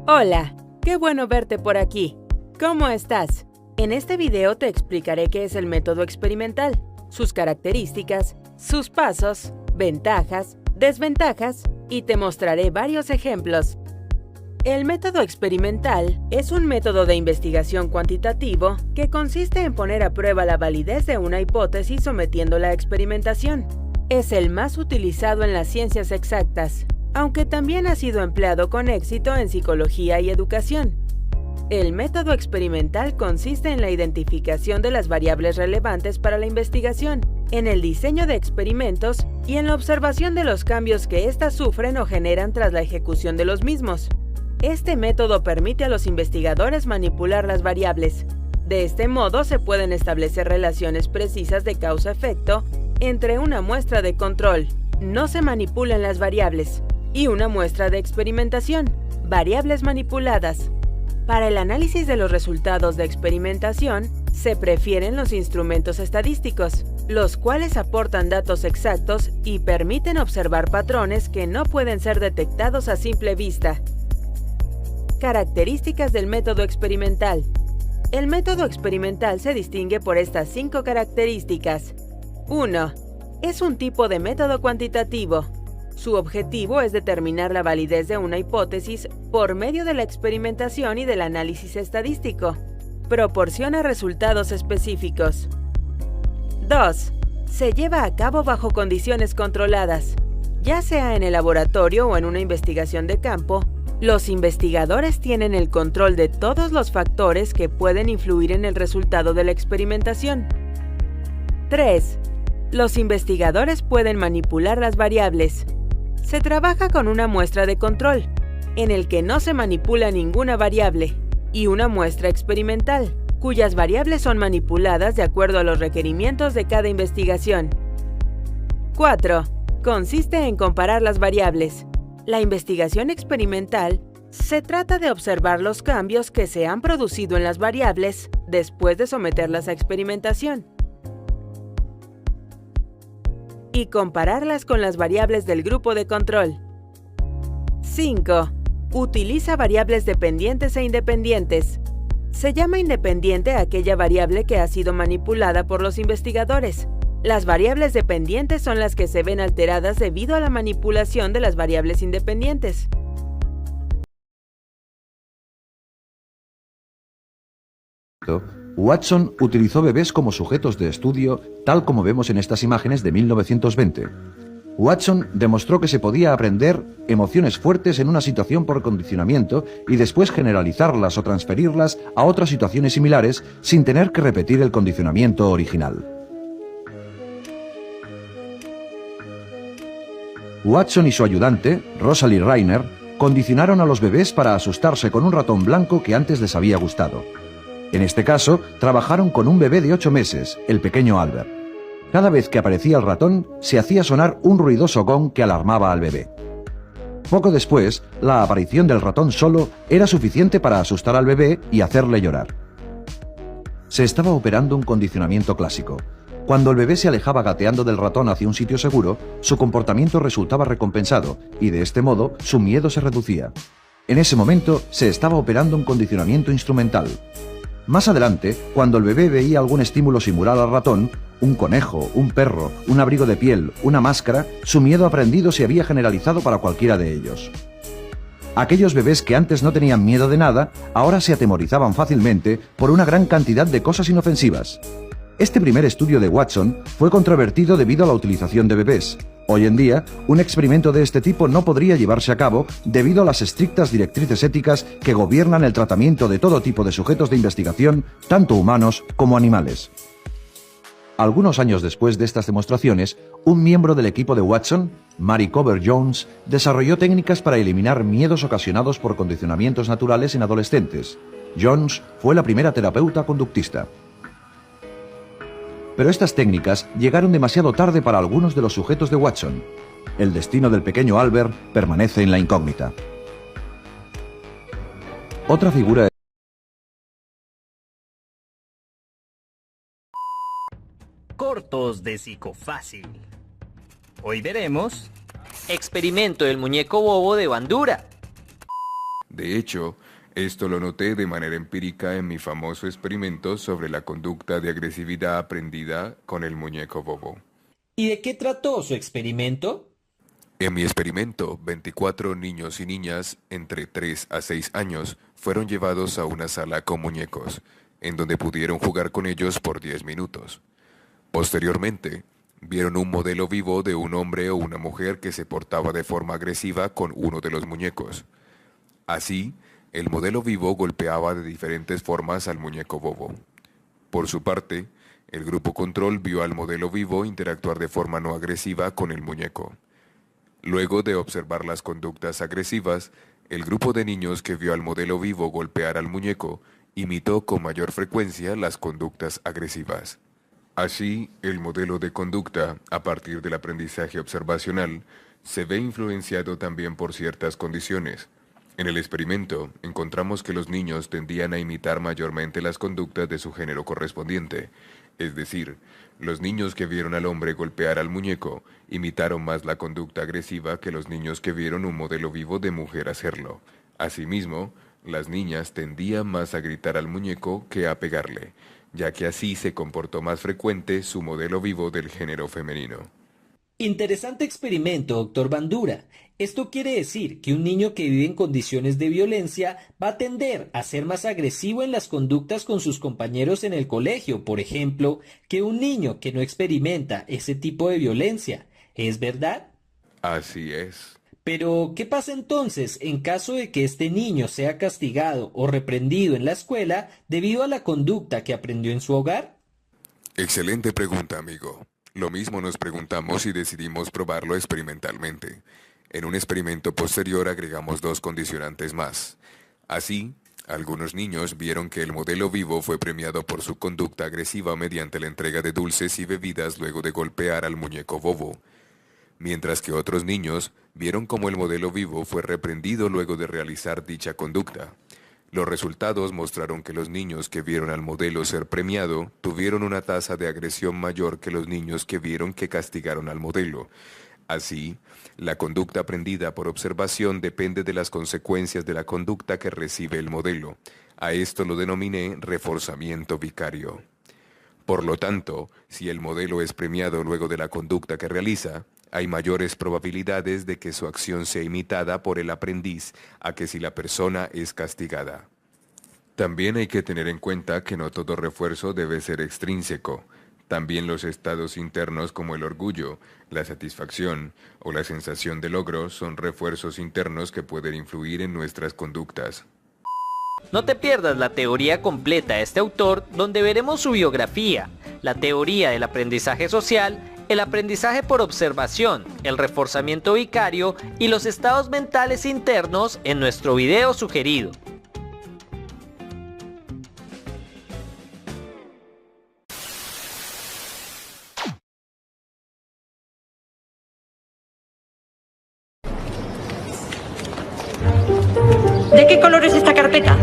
Hola, qué bueno verte por aquí. ¿Cómo estás? En este video te explicaré qué es el método experimental, sus características, sus pasos, ventajas, desventajas y te mostraré varios ejemplos. El método experimental es un método de investigación cuantitativo que consiste en poner a prueba la validez de una hipótesis sometiéndola a experimentación. Es el más utilizado en las ciencias exactas, aunque también ha sido empleado con éxito en psicología y educación. El método experimental consiste en la identificación de las variables relevantes para la investigación, en el diseño de experimentos y en la observación de los cambios que éstas sufren o generan tras la ejecución de los mismos. Este método permite a los investigadores manipular las variables. De este modo se pueden establecer relaciones precisas de causa-efecto entre una muestra de control, no se manipulan las variables, y una muestra de experimentación, variables manipuladas. Para el análisis de los resultados de experimentación, se prefieren los instrumentos estadísticos, los cuales aportan datos exactos y permiten observar patrones que no pueden ser detectados a simple vista. Características del método experimental. El método experimental se distingue por estas 5 características. 1. Es un tipo de método cuantitativo. Su objetivo es determinar la validez de una hipótesis por medio de la experimentación y del análisis estadístico. Proporciona resultados específicos. 2. Se lleva a cabo bajo condiciones controladas. Ya sea en el laboratorio o en una investigación de campo, los investigadores tienen el control de todos los factores que pueden influir en el resultado de la experimentación. 3. Los investigadores pueden manipular las variables. Se trabaja con una muestra de control, en el que no se manipula ninguna variable, y una muestra experimental, cuyas variables son manipuladas de acuerdo a los requerimientos de cada investigación. 4. Consiste en comparar las variables. La investigación experimental se trata de observar los cambios que se han producido en las variables después de someterlas a experimentación y compararlas con las variables del grupo de control. 5. Utiliza variables dependientes e independientes. Se llama independiente a aquella variable que ha sido manipulada por los investigadores. Las variables dependientes son las que se ven alteradas debido a la manipulación de las variables independientes. Watson utilizó bebés como sujetos de estudio, tal como vemos en estas imágenes de 1920. Watson demostró que se podía aprender emociones fuertes en una situación por condicionamiento y después generalizarlas o transferirlas a otras situaciones similares sin tener que repetir el condicionamiento original. Watson y su ayudante, Rosalie Reiner, condicionaron a los bebés para asustarse con un ratón blanco que antes les había gustado. En este caso, trabajaron con un bebé de 8 meses, el pequeño Albert. Cada vez que aparecía el ratón, se hacía sonar un ruidoso gong que alarmaba al bebé. Poco después, la aparición del ratón solo era suficiente para asustar al bebé y hacerle llorar. Se estaba operando un condicionamiento clásico. Cuando el bebé se alejaba gateando del ratón hacia un sitio seguro, su comportamiento resultaba recompensado y de este modo su miedo se reducía. En ese momento se estaba operando un condicionamiento instrumental. Más adelante, cuando el bebé veía algún estímulo similar al ratón, un conejo, un perro, un abrigo de piel, una máscara, su miedo aprendido se había generalizado para cualquiera de ellos. Aquellos bebés que antes no tenían miedo de nada, ahora se atemorizaban fácilmente por una gran cantidad de cosas inofensivas. Este primer estudio de Watson fue controvertido debido a la utilización de bebés. Hoy en día, un experimento de este tipo no podría llevarse a cabo debido a las estrictas directrices éticas que gobiernan el tratamiento de todo tipo de sujetos de investigación, tanto humanos como animales. Algunos años después de estas demostraciones, un miembro del equipo de Watson, Mary Cover Jones, desarrolló técnicas para eliminar miedos ocasionados por condicionamientos naturales en adolescentes. Jones fue la primera terapeuta conductista. Pero estas técnicas llegaron demasiado tarde para algunos de los sujetos de Watson. El destino del pequeño Albert permanece en la incógnita. Otra figura. Cortos de Psicofácil. Hoy veremos Experimento del muñeco bobo de Bandura. De hecho, esto lo noté de manera empírica en mi famoso experimento sobre la conducta de agresividad aprendida con el muñeco bobo. ¿Y de qué trató su experimento? En mi experimento, 24 niños y niñas entre 3 a 6 años fueron llevados a una sala con muñecos, en donde pudieron jugar con ellos por 10 minutos. Posteriormente, vieron un modelo vivo de un hombre o una mujer que se portaba de forma agresiva con uno de los muñecos. Así, el modelo vivo golpeaba de diferentes formas al muñeco bobo. Por su parte, el grupo control vio al modelo vivo interactuar de forma no agresiva con el muñeco. Luego de observar las conductas agresivas, el grupo de niños que vio al modelo vivo golpear al muñeco imitó con mayor frecuencia las conductas agresivas. Así, el modelo de conducta, a partir del aprendizaje observacional, se ve influenciado también por ciertas condiciones. En el experimento, encontramos que los niños tendían a imitar mayormente las conductas de su género correspondiente, es decir, los niños que vieron al hombre golpear al muñeco imitaron más la conducta agresiva que los niños que vieron un modelo vivo de mujer hacerlo. Asimismo, las niñas tendían más a gritar al muñeco que a pegarle, ya que así se comportó más frecuente su modelo vivo del género femenino. Interesante experimento, doctor Bandura. Esto quiere decir que un niño que vive en condiciones de violencia va a tender a ser más agresivo en las conductas con sus compañeros en el colegio, por ejemplo, que un niño que no experimenta ese tipo de violencia. ¿Es verdad? Así es. Pero, ¿qué pasa entonces en caso de que este niño sea castigado o reprendido en la escuela debido a la conducta que aprendió en su hogar? Excelente pregunta, amigo. Lo mismo nos preguntamos y decidimos probarlo experimentalmente. En un experimento posterior agregamos 2 condicionantes más. Así, algunos niños vieron que el modelo vivo fue premiado por su conducta agresiva mediante la entrega de dulces y bebidas luego de golpear al muñeco bobo, mientras que otros niños vieron cómo el modelo vivo fue reprendido luego de realizar dicha conducta. Los resultados mostraron que los niños que vieron al modelo ser premiado tuvieron una tasa de agresión mayor que los niños que vieron que castigaron al modelo. Así, la conducta aprendida por observación depende de las consecuencias de la conducta que recibe el modelo. A esto lo denominé reforzamiento vicario. Por lo tanto, si el modelo es premiado luego de la conducta que realiza, hay mayores probabilidades de que su acción sea imitada por el aprendiz a que si la persona es castigada. También hay que tener en cuenta que no todo refuerzo debe ser extrínseco. También los estados internos como el orgullo, la satisfacción o la sensación de logro son refuerzos internos que pueden influir en nuestras conductas. No te pierdas la teoría completa de este autor, donde veremos su biografía, la teoría del aprendizaje social, el aprendizaje por observación, el reforzamiento vicario y los estados mentales internos en nuestro video sugerido. ¿De qué color es esta carpeta?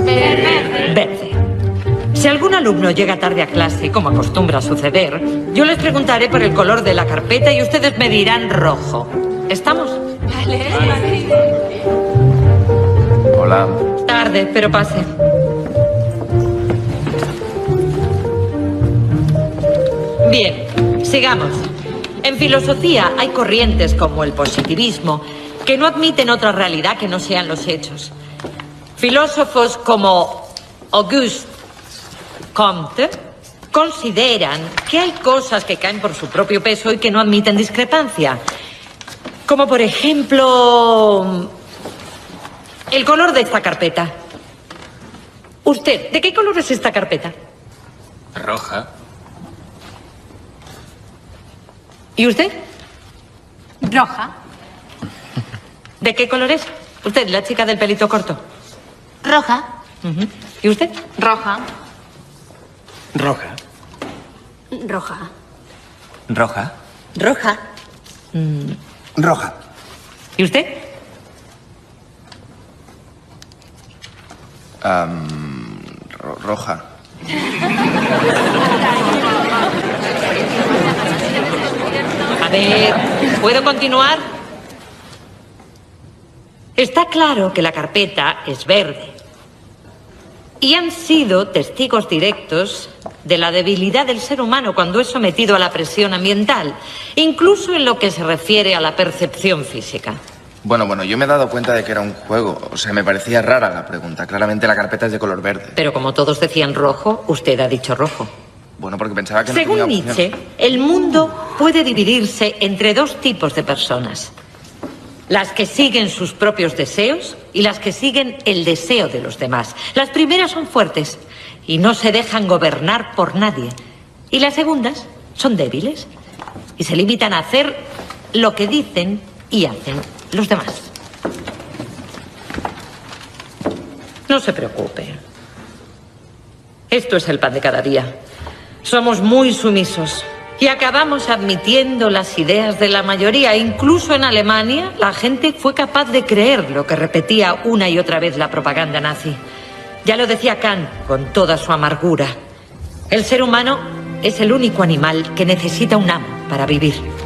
Verde. Verde. Si algún alumno llega tarde a clase, como acostumbra suceder, yo les preguntaré por el color de la carpeta y ustedes me dirán rojo. ¿Estamos? Vale. Hola. Tarde, pero pase. Bien, sigamos. En filosofía hay corrientes como el positivismo que no admiten otra realidad que no sean los hechos. Filósofos como Auguste Comte consideran que hay cosas que caen por su propio peso y que no admiten discrepancia. Como por ejemplo, el color de esta carpeta. Usted, ¿de qué color es esta carpeta? Roja. ¿Y usted? Roja. ¿De qué color es? Usted, la chica del pelito corto. Roja. ¿Y usted? Roja. Roja. Roja. Roja. Roja. Roja. ¿Y usted? Roja. A ver, ¿puedo continuar? Está claro que la carpeta es verde. Y han sido testigos directos de la debilidad del ser humano cuando es sometido a la presión ambiental, incluso en lo que se refiere a la percepción física. Bueno, yo me he dado cuenta de que era un juego. O sea, me parecía rara la pregunta. Claramente la carpeta es de color verde. Pero como todos decían rojo, usted ha dicho rojo. Bueno, porque pensaba que no Según tenía opción. Nietzsche, el mundo puede dividirse entre dos tipos de personas. Las que siguen sus propios deseos y las que siguen el deseo de los demás. Las primeras son fuertes y no se dejan gobernar por nadie. Y las segundas son débiles y se limitan a hacer lo que dicen y hacen los demás. No se preocupe. Esto es el pan de cada día. Somos muy sumisos y acabamos admitiendo las ideas de la mayoría. Incluso en Alemania, la gente fue capaz de creer lo que repetía una y otra vez la propaganda nazi. Ya lo decía Kant con toda su amargura. El ser humano es el único animal que necesita un amo para vivir.